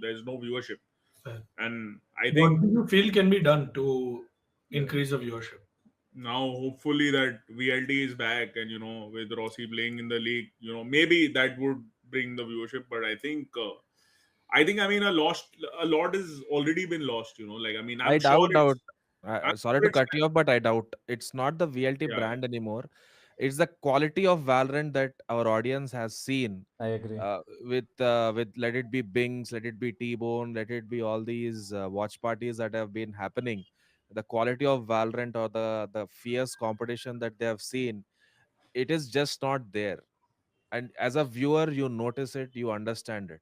there's no viewership. Fair. And I What think do you feel can be done to increase the viewership? now hopefully that VLT is back, and with Rossi playing in the league, maybe that would bring the viewership. But I think I mean a lot has already been lost. Like I mean I I'm sure doubt. I'm Sorry sure to it's cut you off, but I doubt it's not the VLT yeah, brand anymore. It's the quality of Valorant that our audience has seen. I agree. With let it be Bings, let it be T-Bone, let it be all these watch parties that have been happening. The quality of Valorant or the fierce competition that they have seen, it is just not there. And as a viewer, you notice it, you understand it.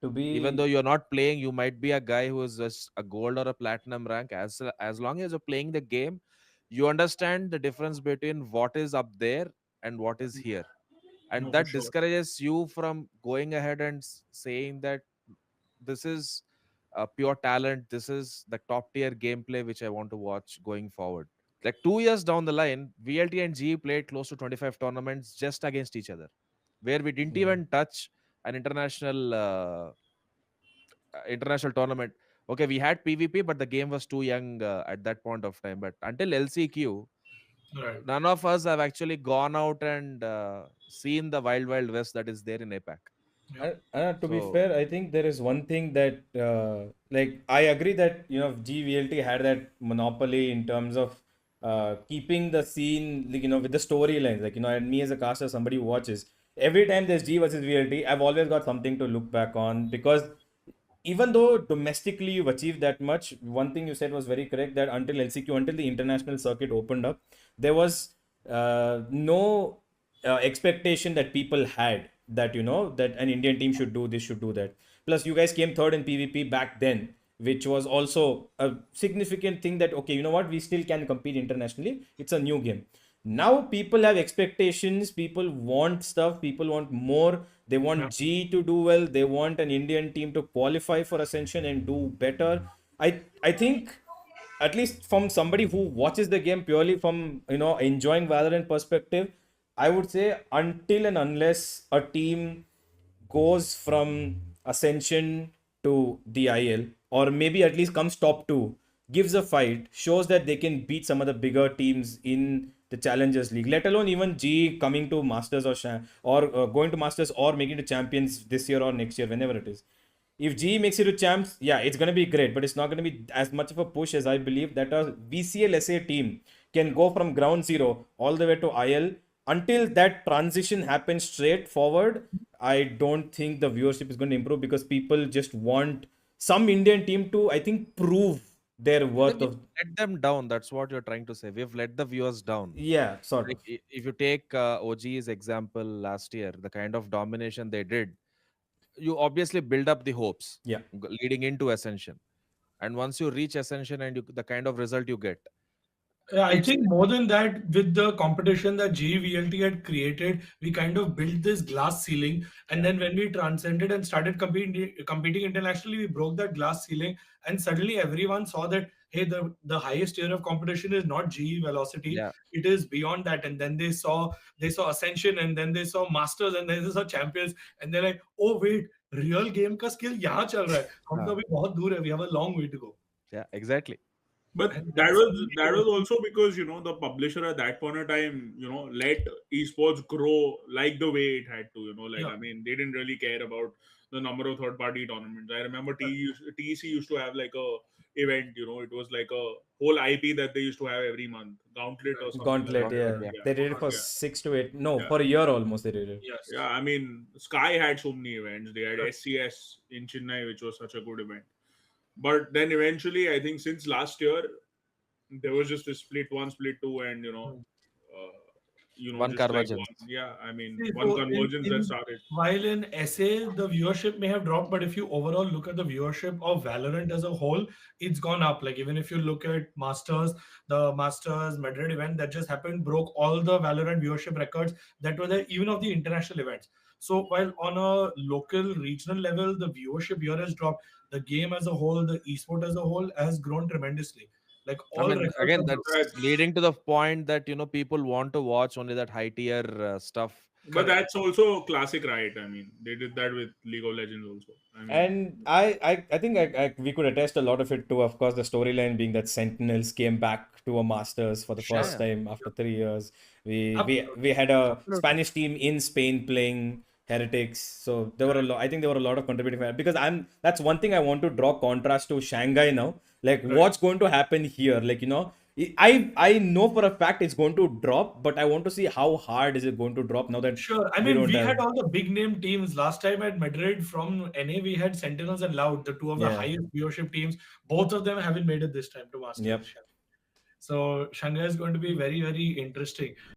To Even though be you're not playing, you might be a guy who is just a gold or a platinum rank. As long as you're playing the game, you understand the difference between what is up there and what is here, and no, for that sure. discourages you from going ahead and saying that this is pure talent, this is the top tier gameplay which I want to watch going forward. Like 2 years down the line, VLT and GE played close to 25 tournaments just against each other, where we didn't yeah. even touch an international tournament. Okay, we had PvP, but the game was too young at that point of time. But until LCQ, Right. none of us have actually gone out and seen the wild, wild west that is there in APAC. Yeah. To be So, fair, I think there is one thing that, like, I agree that, GVLT had that monopoly in terms of keeping the scene, like, with the storylines. Like, and me as a caster, somebody who watches, every time there's G versus VLT, I've always got something to look back on because even though domestically you've achieved that much, one thing you said was very correct that until LCQ, until the international circuit opened up, there was no expectation that people had that that an Indian team should do this, should do that. Plus, you guys came third in PvP back then, which was also a significant thing that okay, you know what, we still can compete internationally. It's a new game. Now people have expectations, people want stuff, people want more. They Yeah. want G to do well, they want an Indian team to qualify for Ascension and do better. I think at least from somebody who watches the game purely from enjoying Valorant perspective, I would say until and unless a team goes from Ascension to the IL, or maybe at least comes top two, gives a fight, shows that they can beat some of the bigger teams in the Challengers League, let alone even G coming to Masters or going to Masters or making to Champions this year or next year, whenever it is. If G makes it to champs, yeah, it's going to be great, but it's not going to be as much of a push as I believe that a VCL SA team can go from ground zero all the way to IL. Until that transition happens straight forward, I don't think the viewership is going to improve because people just want some Indian team to, I think, prove their then worth we of. let them down. That's what you're trying to say. We've let the viewers down. Yeah, sort of. Like if you take OG's example last year, the kind of domination they did, you obviously build up the hopes Yeah. leading into Ascension. And once you reach Ascension and the kind of result you get, Yeah, I it's think more than that, with the competition that GVLT had created, we kind of built this glass ceiling. And Yeah. then when we transcended and started competing internationally, we broke that glass ceiling. And suddenly everyone saw that, hey, the highest tier of competition is not GE Velocity, yeah. it is beyond that. And then they saw Ascension, and then they saw Masters, and then they saw Champions. And they're like, oh wait, real game ka skill yahan chal raha hai. Hum to uh, abhi bahut dur hai. We have a long way to go. yeah, exactly. But And that then was suddenly that was also because the publisher at that point of time let esports grow like the way it had to. Like yeah. I mean, they didn't really care about the number of third party tournaments. I remember TEC used to have like a event. It was like a whole IP that they used to have every month, Gauntlet or Right. something like Gauntlet, that. yeah. Yeah. Yeah, They did it for Gauntlet. yeah, 6 to 8, no, yeah, for a year almost they did it. yeah. Yes. I mean, Sky had so many events. They had Right. SCS in Chennai, which was such a good event. But then eventually, I think since last year, there was just a split one, split two, and Hmm. One just like one. convergence. Yeah, I mean, See, one so convergence that in started. while in SA the viewership may have dropped, but if you overall look at the viewership of Valorant as a whole, it's gone up. Like even if you look at Masters, the Masters Madrid event that just happened broke all the Valorant viewership records that were there, even of the international events. So while on a local, regional level, the viewership here has dropped, the game as a whole, the esport as a whole, has grown tremendously. Like I all mean, records again, are broken. that's leading to the point that people want to watch only that high tier stuff. But Correct. that's also classic, right? I mean, they did that with League of Legends also. I mean, And I think we could attest a lot of it to, of course, the storyline being that Sentinels came back to a Masters for the Yeah, first yeah, time after 3 years. We Absolutely. had a absolutely. Spanish team in Spain playing Heretics, so there were a lot. I think there were a lot of contributing factors because that's one thing I want to draw contrast to Shanghai now. Like, right. what's going to happen here? Like, I know for a fact it's going to drop, but I want to see how hard is it going to drop now that Sure. I we mean, don't we have. had all the big name teams last time at Madrid from NA. We had Sentinels and Loud, the two of the Yeah. highest viewership teams. Both of them haven't made it this time to Masters. Yep. So Shanghai is going to be very, very interesting.